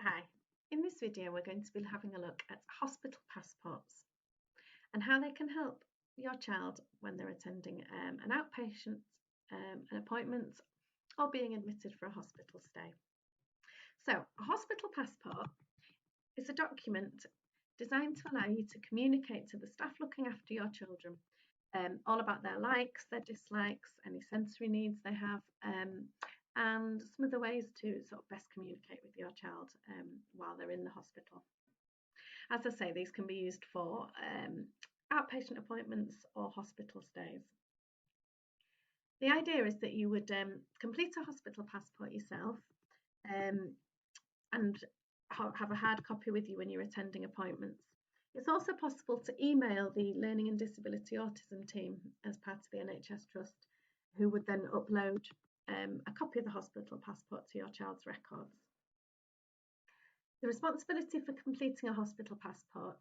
Hi, in this video we're going to be having a look at hospital passports and how they can help your child when they're attending an outpatient an appointment or being admitted for a hospital stay. So a hospital passport is a document designed to allow you to communicate to the staff looking after your children all about their likes, their dislikes, any sensory needs they have, and some of the ways to sort of best communicate with your child while they're in the hospital. As I say, these can be used for outpatient appointments or hospital stays. The idea is that you would complete a hospital passport yourself and have a hard copy with you when you're attending appointments. It's also possible to email the Learning and Disability Autism team as part of the NHS Trust, who would then upload a copy of the hospital passport to your child's records. The responsibility for completing a hospital passport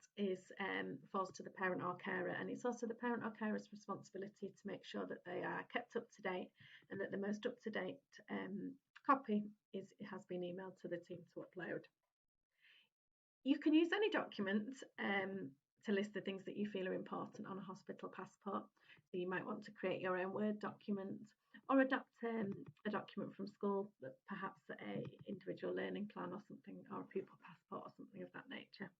falls to the parent or carer, and it's also the parent or carer's responsibility to make sure that they are kept up to date and that the most up-to-date copy has been emailed to the team to upload. You can use any document to list the things that you feel are important on a hospital passport. So you might want to create your own Word document or adapt a document from school, perhaps an individual learning plan or something, or a pupil passport or something of that nature.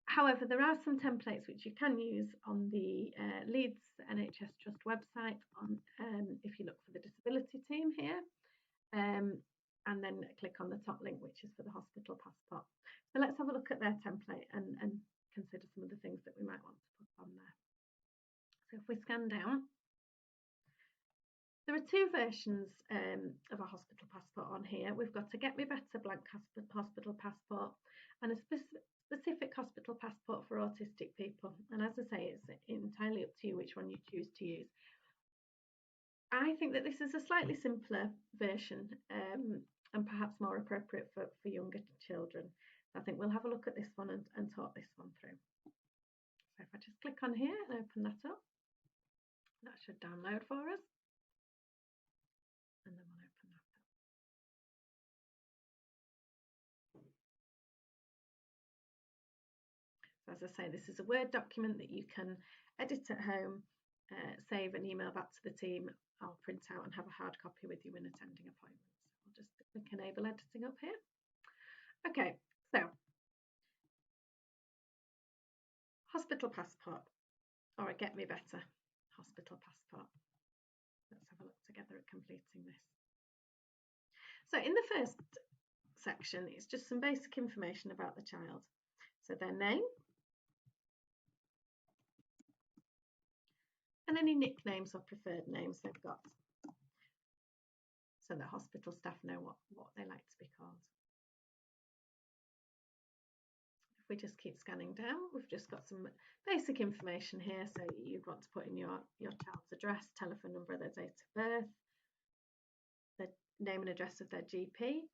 However, there are some templates which you can use on the Leeds NHS Trust website if you look for the disability team here. And then click on the top link, which is for the hospital passport. So let's have a look at their template and consider some of the things that we might want to put on there. So if we scan down, there are two versions of a hospital passport on here. We've got a Get Me Better blank hospital passport and a specific hospital passport for autistic people. And as I say, it's entirely up to you which one you choose to use. I think that this is a slightly simpler version and perhaps more appropriate for younger children. I think we'll have a look at this one and talk this one through. So if I just click on here and open that up, that should download for us. And then we'll open that up. So as I say, this is a Word document that you can edit at home, save and email back to the team, or print out and have a hard copy with you when attending appointments. I'll just click Enable Editing up here. Okay, so hospital passport, or a Get Me Better hospital passport. Let's have a look together at completing this. So in the first section, it's just some basic information about the child. So their name, and any nicknames or preferred names they've got, so that hospital staff know what they like to be called. If we just keep scanning down, we've just got some basic information here. So you'd want to put in your child's address, telephone number, their date of birth, the name and address of their GP,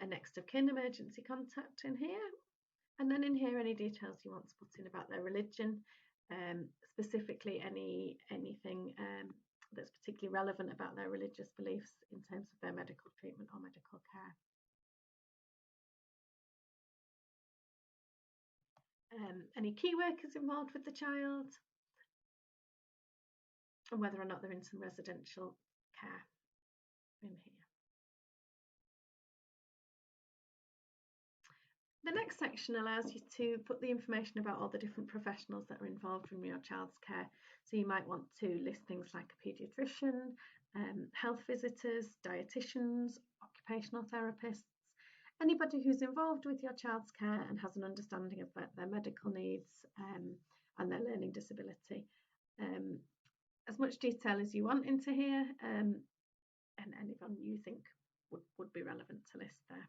a next of kin emergency contact in here, and then in here any details you want to put in about their religion, specifically anything that's particularly relevant about their religious beliefs in terms of their medical treatment or medical care. Any key workers involved with the child, and whether or not they're in some residential care in here. The next section allows you to put the information about all the different professionals that are involved in your child's care. So you might want to list things like a paediatrician, health visitors, dietitians, occupational therapists, anybody who's involved with your child's care and has an understanding of their medical needs and their learning disability. As much detail as you want into here, and anyone you think would be relevant to list there.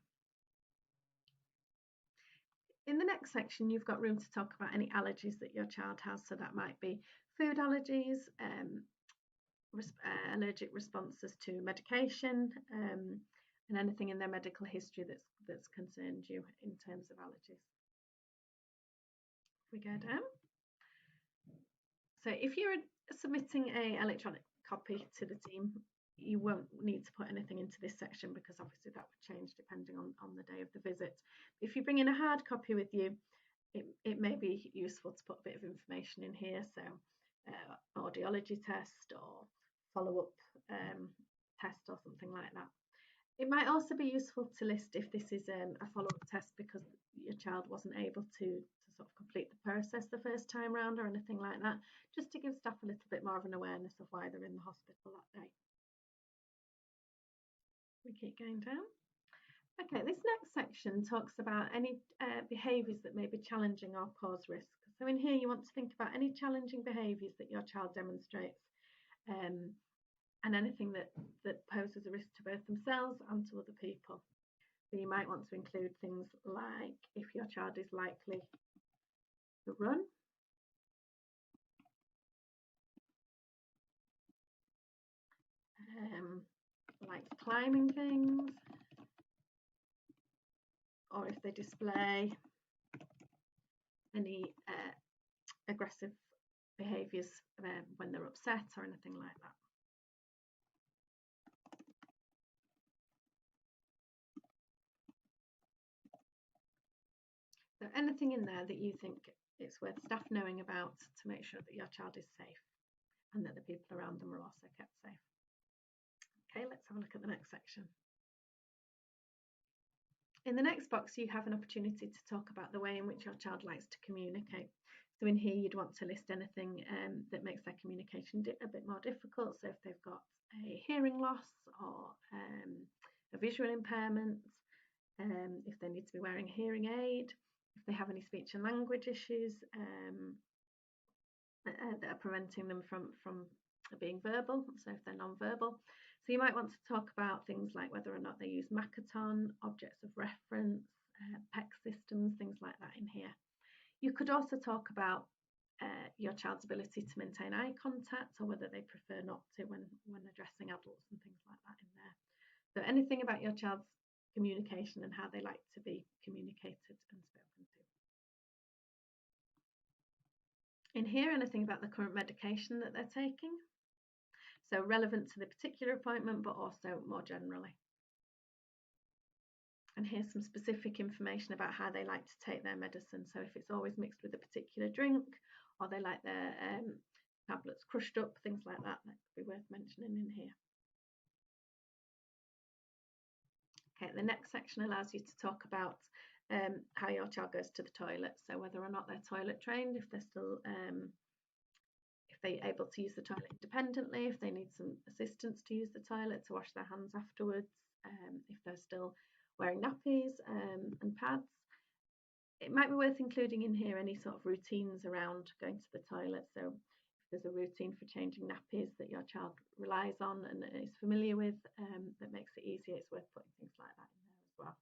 In the next section, you've got room to talk about any allergies that your child has. So that might be food allergies, allergic responses to medication, and anything in their medical history that's concerned you in terms of allergies. If we go down. So if you're submitting an electronic copy to the team you won't need to put anything into this section because obviously that would change depending on the day of the visit. If you bring in a hard copy with you, it may be useful to put a bit of information in here, so audiology test or follow-up test or something like that. It might also be useful to list if this is a follow-up test because your child wasn't able to sort of complete the process the first time round or anything like that, just to give staff a little bit more of an awareness of why they're in the hospital that day. We keep going down. Okay, this next section talks about any behaviours that may be challenging or cause risk. So in here you want to think about any challenging behaviours that your child demonstrates and anything that poses a risk to both themselves and to other people. So you might want to include things like if your child is likely to run, likes climbing things, or if they display any aggressive behaviours when they're upset or anything like that. So anything in there that you think it's worth staff knowing about to make sure that your child is safe and that the people around them are also kept safe. Okay, let's have a look at the next section. In the next box, you have an opportunity to talk about the way in which your child likes to communicate. So in here, you'd want to list anything that makes their communication a bit more difficult. So if they've got a hearing loss or a visual impairment, if they need to be wearing a hearing aid, if they have any speech and language issues that are preventing them from being verbal, so if they're non-verbal. So you might want to talk about things like whether or not they use Makaton, objects of reference, PEC systems, things like that in here. You could also talk about your child's ability to maintain eye contact or whether they prefer not to when addressing adults and things like that in there. So anything about your child's communication and how they like to be communicated and spoken to. In here, anything about the current medication that they're taking. So relevant to the particular appointment, but also more generally. And here's some specific information about how they like to take their medicine. So if it's always mixed with a particular drink, or they like their tablets crushed up, things like that, that could be worth mentioning in here. Okay, the next section allows you to talk about how your child goes to the toilet. So whether or not they're toilet trained, if they're still if they're able to use the toilet independently, if they need some assistance to use the toilet, to wash their hands afterwards, if they're still wearing nappies and pads. It might be worth including in here any sort of routines around going to the toilet. So if there's a routine for changing nappies that your child relies on and is familiar with, that makes it easier, it's worth putting things like that in there as well.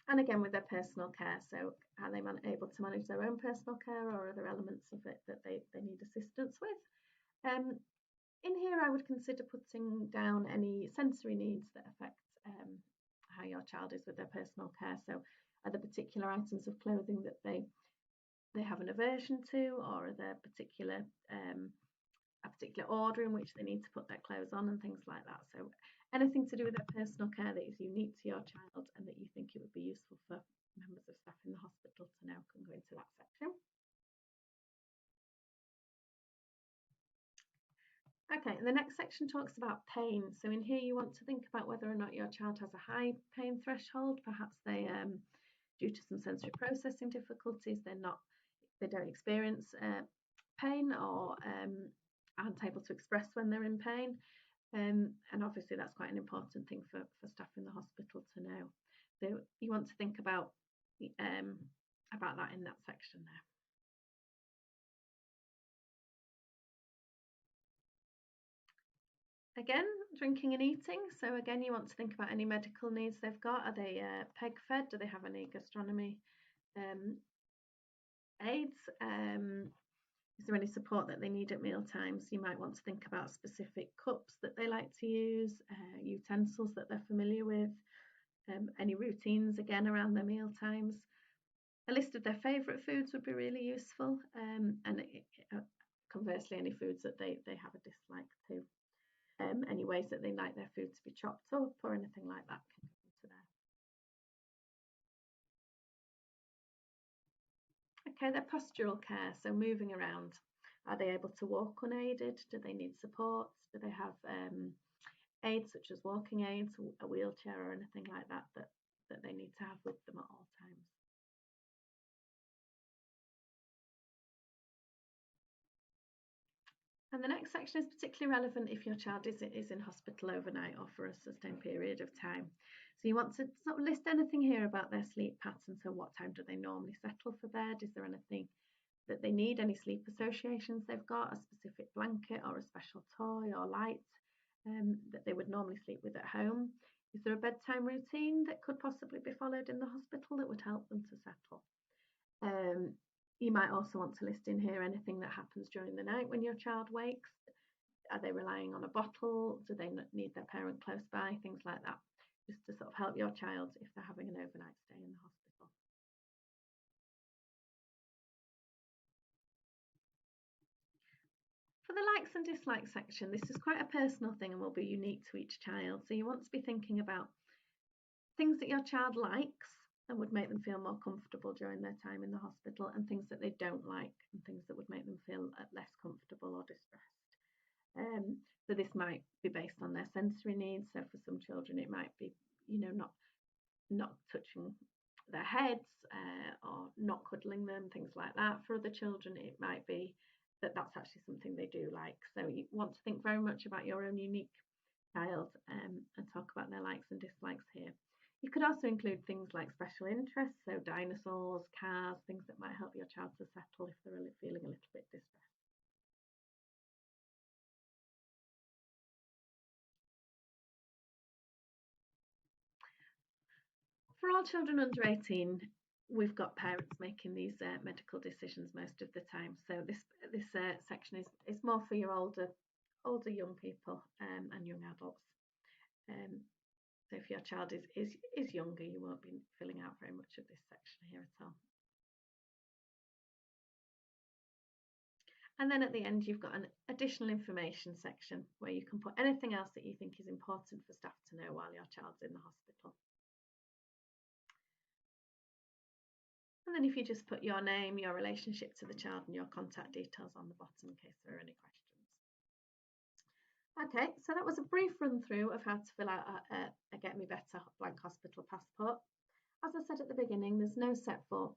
And again, with their personal care, so are they able to manage their own personal care, or are there elements of it that they need assistance with? In here, I would consider putting down any sensory needs that affect how your child is with their personal care. So are there particular items of clothing that they have an aversion to, or are there particular a particular order in which they need to put their clothes on and things like that. So anything to do with their personal care that is unique to your child and that you think it would be useful for members of staff in the hospital to know can go into that section. Okay, and the next section talks about pain. So in here you want to think about whether or not your child has a high pain threshold. Perhaps they, due to some sensory processing difficulties, they don't experience pain or aren't able to express when they're in pain. And obviously that's quite an important thing for staff in the hospital to know. So you want to think about that in that section there. Again, drinking and eating. So again, you want to think about any medical needs they've got. Are they PEG fed? Do they have any gastronomy aids? Is there any support that they need at meal times? You might want to think about specific cups that they like to use, utensils that they're familiar with, any routines again around their meal times. A list of their favourite foods would be really useful, and conversely, any foods that they have a dislike to, any ways that they like their food to be chopped up or anything like that can go into there. Okay, their postural care, so moving around. Are they able to walk unaided? Do they need support? Do they have aids such as walking aids, a wheelchair or anything like that that they need to have with them at all times? And the next section is particularly relevant if your child is in hospital overnight or for a sustained period of time. So you want to sort of list anything here about their sleep pattern. So what time do they normally settle for bed? Is there anything that they need, any sleep associations they've got, a specific blanket or a special toy or light that they would normally sleep with at home? Is there a bedtime routine that could possibly be followed in the hospital that would help them to settle? You might also want to list in here anything that happens during the night when your child wakes. Are they relying on a bottle? Do they need their parent close by? Things like that, just to sort of help your child if they're having an overnight stay in the hospital. For the likes and dislikes section, this is quite a personal thing and will be unique to each child. So you want to be thinking about things that your child likes and would make them feel more comfortable during their time in the hospital, and things that they don't like and things that would make them feel less comfortable or distressed. So this might be based on their sensory needs. So for some children, it might be, not touching their heads or not cuddling them, things like that. For other children, it might be that that's actually something they do like. So you want to think very much about your own unique child and talk about their likes and dislikes here. You could also include things like special interests, so dinosaurs, cars, things that might help your child to settle if they're really feeling a little bit distressed. For all children under 18, we've got parents making these medical decisions most of the time. So this section is more for your older young people and young adults. So if your child is younger, you won't be filling out very much of this section here at all. And then at the end, you've got an additional information section where you can put anything else that you think is important for staff to know while your child's in the hospital. And then if you just put your name, your relationship to the child and your contact details on the bottom in case there are any questions. Okay, so that was a brief run through of how to fill out a Get Me Better blank hospital passport. As I said at the beginning, there's no set form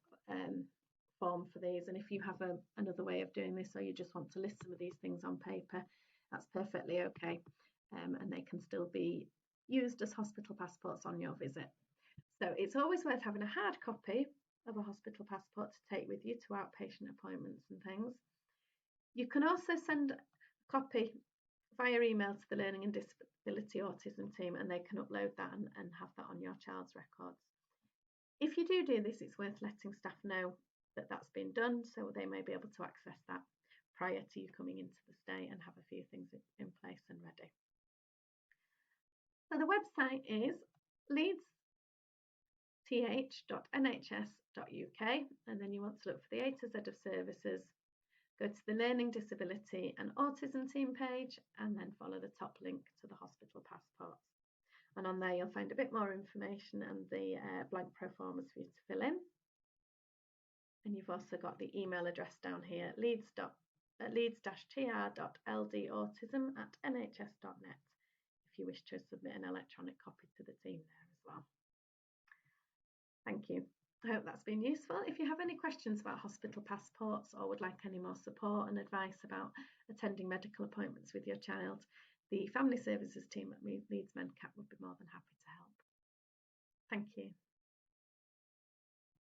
for these, and if you have another way of doing this, or you just want to list some of these things on paper, that's perfectly okay, and they can still be used as hospital passports on your visit. So it's always worth having a hard copy of a hospital passport to take with you to outpatient appointments and things. You can also send a copy via email to the Learning and Disability Autism team, and they can upload that and have that on your child's records. If you do this, it's worth letting staff know that that's been done, so they may be able to access that prior to you coming into the stay and have a few things in place and ready. So the website is leedsth.nhs.uk, and then you want to look for the A to Z of services, go to the Learning, Disability and Autism team page, and then follow the top link to the hospital passports. And on there you'll find a bit more information and the blank pro formas for you to fill in. And you've also got the email address down here, leeds-tr.ldautism@nhs.net, if you wish to submit an electronic copy to the team there as well. Thank you. I hope that's been useful. If you have any questions about hospital passports or would like any more support and advice about attending medical appointments with your child, the Family Services team at Leeds MedCap